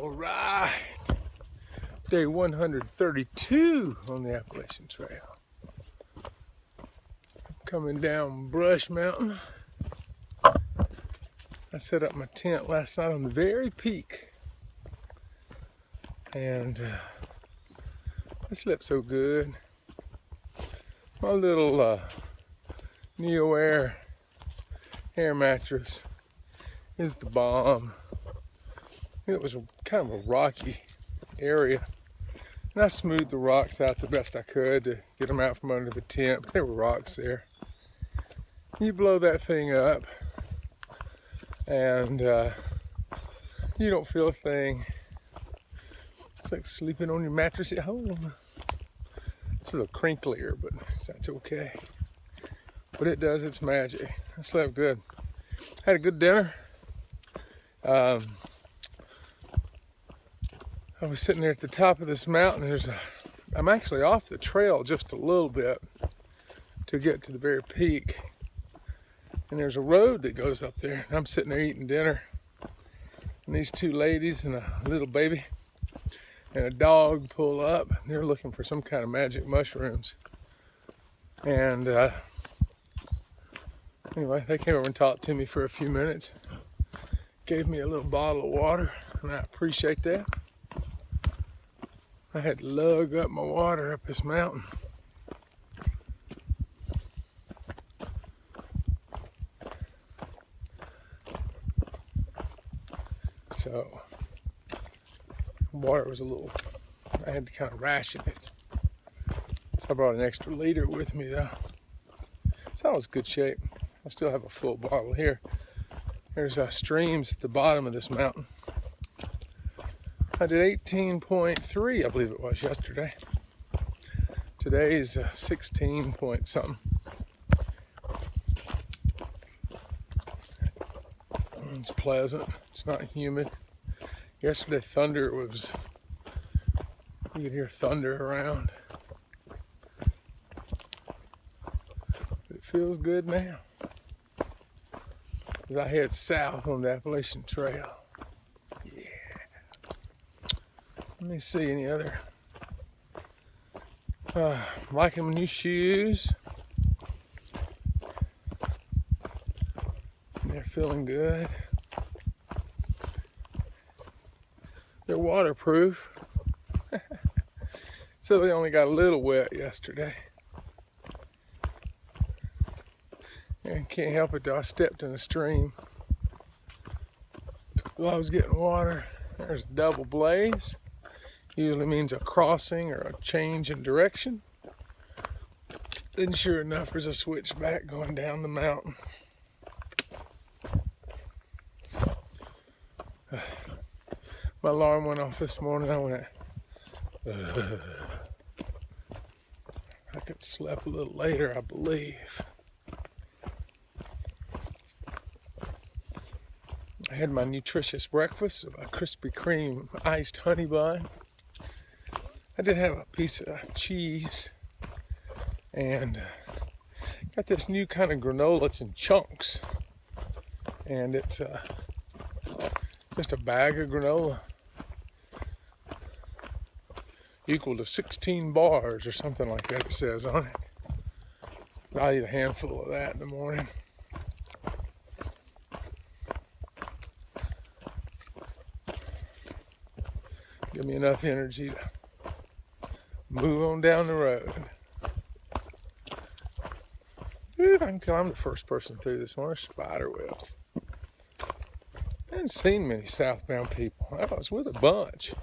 All right, day 132 on the Appalachian Trail. Coming down Brush Mountain. I set up my tent last night on the very peak, and I slept so good. My little Neo Air mattress is the bomb. It was kind of a rocky area, and I smoothed the rocks out the best I could to get them out from under the tent, but there were rocks there. You blow that thing up, and you don't feel a thing. It's like sleeping on your mattress at home. It's a little crinklier, but that's okay. But it does its magic. I slept good. Had a good dinner. I was sitting there at the top of this mountain. I'm actually off the trail just a little bit to get to the very peak. And there's a road that goes up there. And I'm sitting there eating dinner. And these two ladies and a little baby and a dog pull up. They're looking for some kind of magic mushrooms. And anyway, they came over and talked to me for a few minutes. Gave me a little bottle of water, and I appreciate that. I had to lug up my water up this mountain. So, water was I had to kind of ration it. So I brought an extra liter with me though. So that was good shape. I still have a full bottle here. There's streams at the bottom of this mountain. I did 18.3, I believe it was yesterday. Today's 16 point something. It's pleasant. It's not humid. Yesterday you could hear thunder around. But it feels good now. As I head south on the Appalachian Trail. Let me see any other. Liking my new shoes. They're feeling good. They're waterproof. So they only got a little wet yesterday. And can't help it though, I stepped in a stream while I was getting water. There's a double blaze. Usually means a crossing or a change in direction. Then sure enough, there's a switchback going down the mountain. My alarm went off this morning. I went, I could sleep a little later, I believe. I had my nutritious breakfast of a Krispy Kreme iced honey bun. I did have a piece of cheese and got this new kind of granola. It's in chunks, and it's just a bag of granola equal to 16 bars or something like that, it says on it. I'll eat a handful of that in the morning. Give me enough energy to move on down the road. Ooh, I can tell I'm the first person through this one. There's spider webs. I hadn't seen many southbound people. I was with a bunch.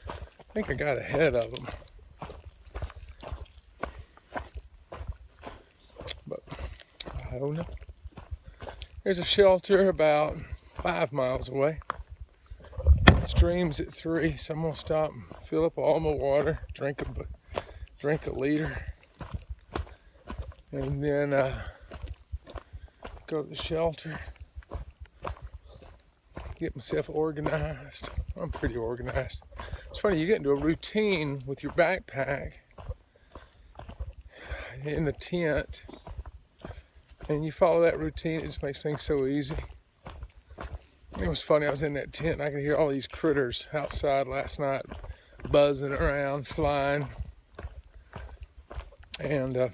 I think I got ahead of them. But I don't know. There's a shelter about 5 miles away. Streams at 3, so I'm gonna stop and fill up all my water, drink a liter, and then go to the shelter, get myself organized. I'm pretty organized. It's funny, you get into a routine with your backpack in the tent, and you follow that routine. It just makes things so easy. It was funny, I was in that tent and I could hear all these critters outside last night buzzing around, flying. And I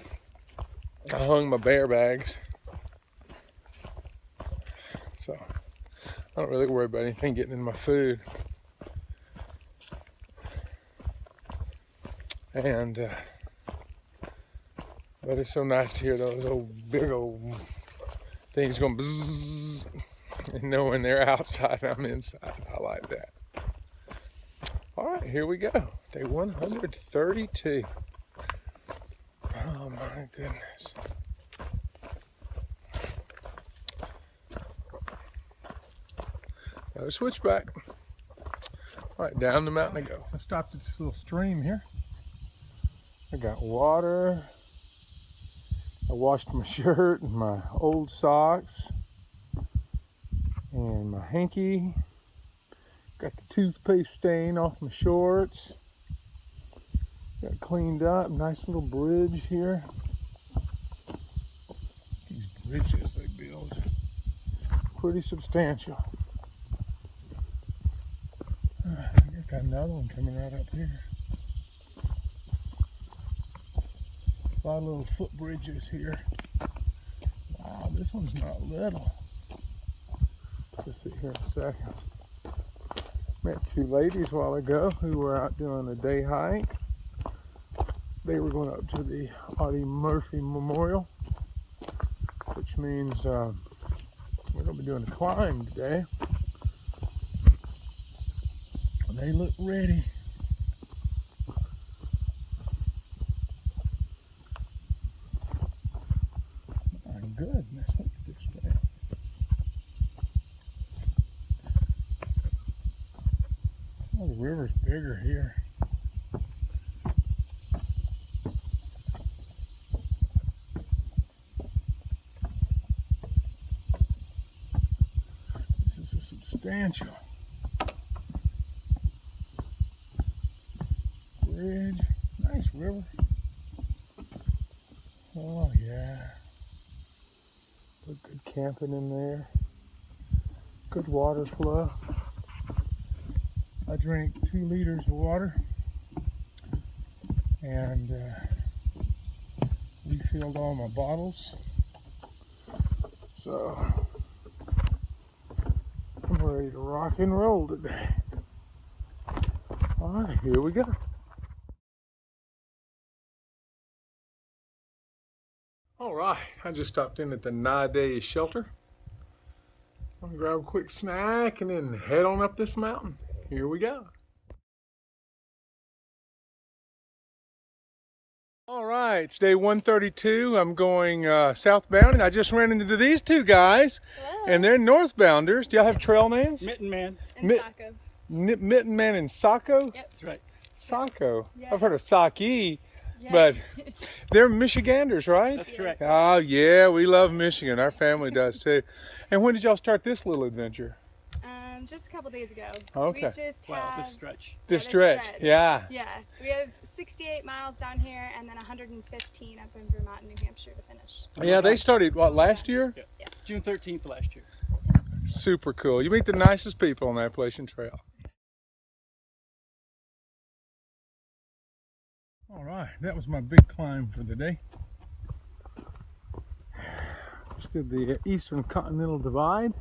hung my bear bags. So I don't really worry about anything getting in my food. And but it's so nice to hear those old big old things going bzzz, and knowing they're outside and I'm inside. I like that. All right, here we go. Day 132. Oh my goodness. Another switchback. All right, down the mountain I go. I stopped at this little stream here. I got water. I washed my shirt and my old socks and my hanky. Got the toothpaste stain off my shorts. Got cleaned up. Nice little bridge here. These bridges they build. Pretty substantial. I got another one coming right up here. A lot of little footbridges here. Wow, this one's not little. Let's see here in a second. Met two ladies a while ago who were out doing a day hike. They were going up to the Audie Murphy Memorial, which means we're going to be doing a climb today. They look ready. My goodness, look at this thing. Oh, the river's bigger here. This is a substantial bridge. Nice river. Oh yeah. Look good camping in there. Good water flow. I drank 2 liters of water and refilled all my bottles. So I'm ready to rock and roll today. All right, here we go. All right, I just stopped in at the Nide shelter. I'm gonna grab a quick snack and then head on up this mountain. Here we go. All right, it's day 132. I'm going southbound, and I just ran into these two guys. Hello. And they're northbounders. Do y'all have trail names? Mitten Man and Saco. Mitten Man and Saco? Yep. That's right. Saco. Yes. I've heard of Saki, Yeah. but they're Michiganders, right? That's correct. Oh, yeah, we love Michigan. Our family does too. And when did y'all start this little adventure? Just a couple days ago. Okay. We just have This stretch. This stretch, yeah. Yeah. We have 68 miles down here and then 115 up in Vermont, New Hampshire to finish. Yeah, they started, what, last year? Yeah. Yes. June 13th last year. Super cool. You meet the nicest people on the Appalachian Trail. All right, that was my big climb for the day. Just did the Eastern Continental Divide.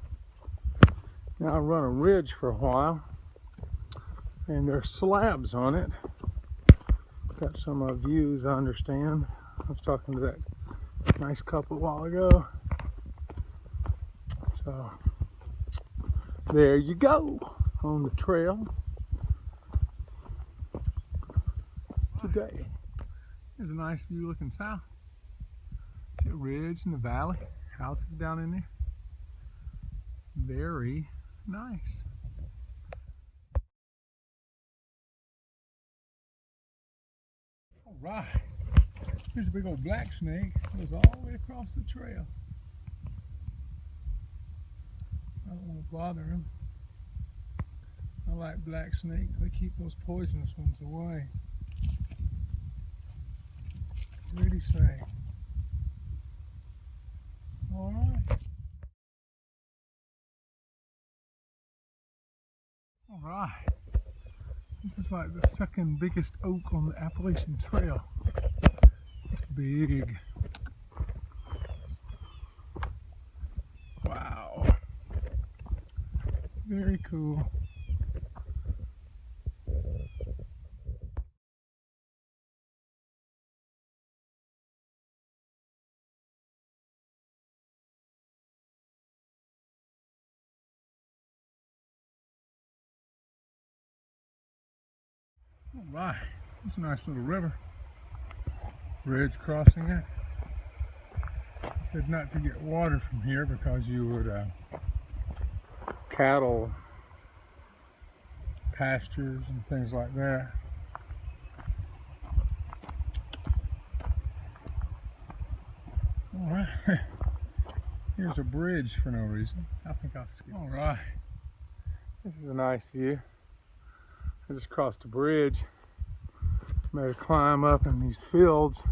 Now I run a ridge for a while, and there's slabs on it. Got some views, I understand. I was talking to that nice couple a while ago. So there you go on the trail today. There's a nice view looking south. See a ridge in the valley, houses down in there. Very nice. All right, here's a big old black snake. It goes all the way across the trail. I don't want to bother him. I like black snakes. They keep those poisonous ones away. Pretty snake. All right. right. This is like the second biggest oak on the Appalachian Trail. It's big. Wow. Very cool. All right, it's a nice little river. Bridge crossing it. It said not to get water from here because you would cattle pastures and things like that. All right, here's a bridge for no reason. I think I'll skip. All right, this is a nice view. I just crossed a bridge, made a climb up in these fields,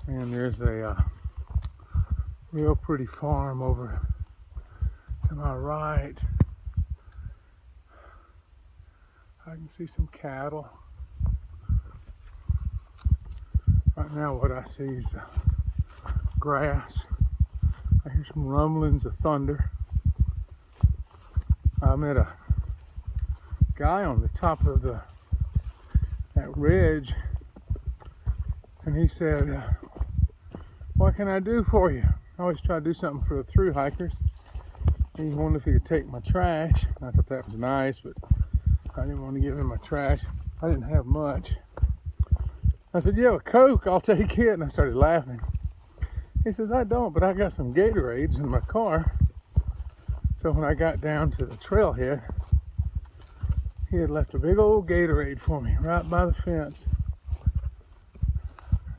and there's a real pretty farm over to my right. I can see some cattle. Right now what I see is grass. I hear some rumblings of thunder. I met a guy on the top of that ridge, and he said, what can I do for you? I always try to do something for the thru-hikers. And he wondered if he could take my trash. I thought that was nice, but I didn't want to give him my trash. I didn't have much. I said, you have a Coke? I'll take it. And I started laughing. He says, I don't, but I got some Gatorades in my car. So when I got down to the trailhead, he had left a big old Gatorade for me right by the fence.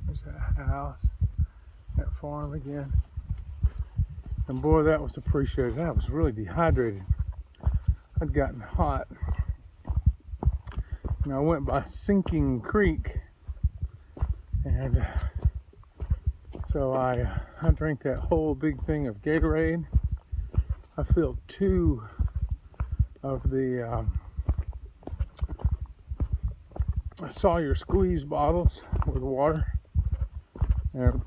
There's that house, that farm again. And boy, that was appreciated. I was really dehydrated. I'd gotten hot. And I went by Sinking Creek. And so I drank that whole big thing of Gatorade. I filled 2 of the Sawyer squeeze bottles with water, and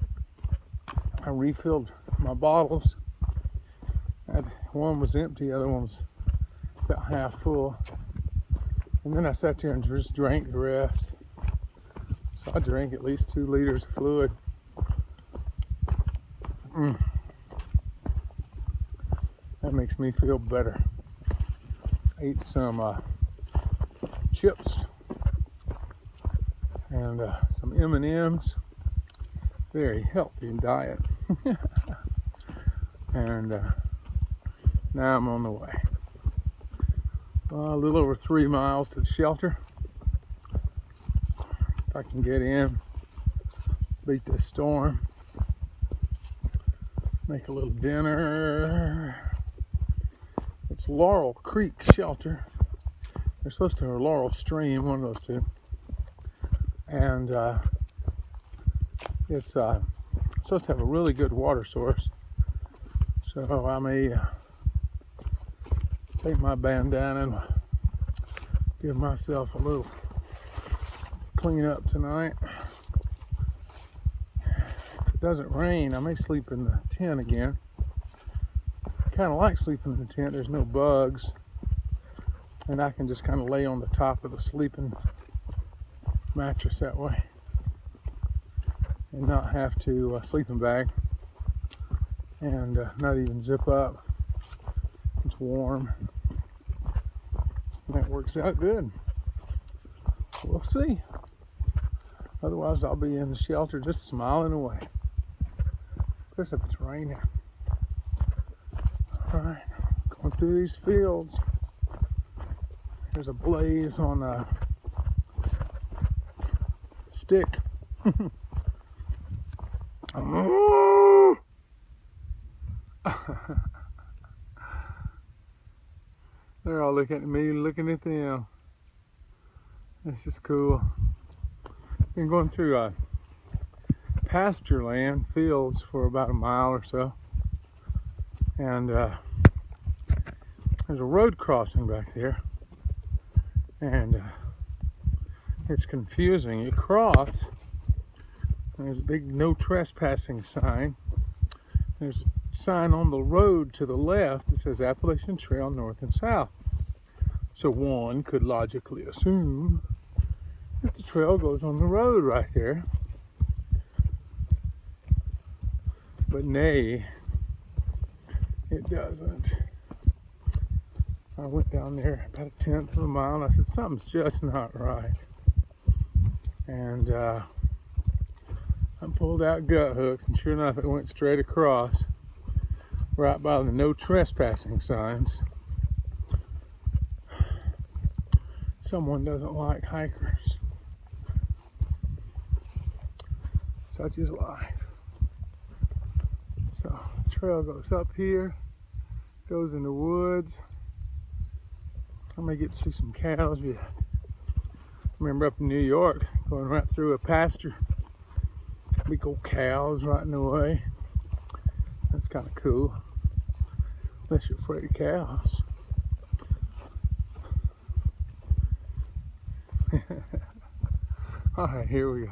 I refilled my bottles. One was empty, the other one was about half full, and then I sat there and just drank the rest. So I drank at least 2 liters of fluid. That makes me feel better. I ate some chips and some M&Ms. Very healthy diet. And now I'm on the way. A little over 3 miles to the shelter. If I can get in, beat this storm, make a little dinner. It's Laurel Creek Shelter. They're supposed to have a Laurel Stream, one of those two. And it's supposed to have a really good water source. So I may take my bandana and give myself a little clean up tonight. If it doesn't rain, I may sleep in the tent again. I kind of like sleeping in the tent. There's no bugs. And I can just kind of lay on the top of the sleeping mattress that way and not have to sleeping bag and not even zip up. It's warm. And that works out good. We'll see. Otherwise, I'll be in the shelter just smiling away. Especially if it's raining. All right, going through these fields. There's a blaze on a stick. They're all looking at me, looking at them. This is cool. Been going through pasture land, fields for about a mile or so. And there's a road crossing back there. And it's confusing. You cross, there's a big no trespassing sign. There's a sign on the road to the left that says Appalachian Trail north and south. So one could logically assume that the trail goes on the road right there. But nay, it doesn't. I went down there about 1/10 of a mile and I said, something's just not right. And I pulled out gut hooks, and sure enough, it went straight across right by the no trespassing signs. Someone doesn't like hikers. Such is life. So the trail goes up here, goes in the woods. I may get to see some cows yet. I remember up in New York, going right through a pasture. Big old cows right in the way. That's kind of cool. Unless you're afraid of cows. All right, here we go.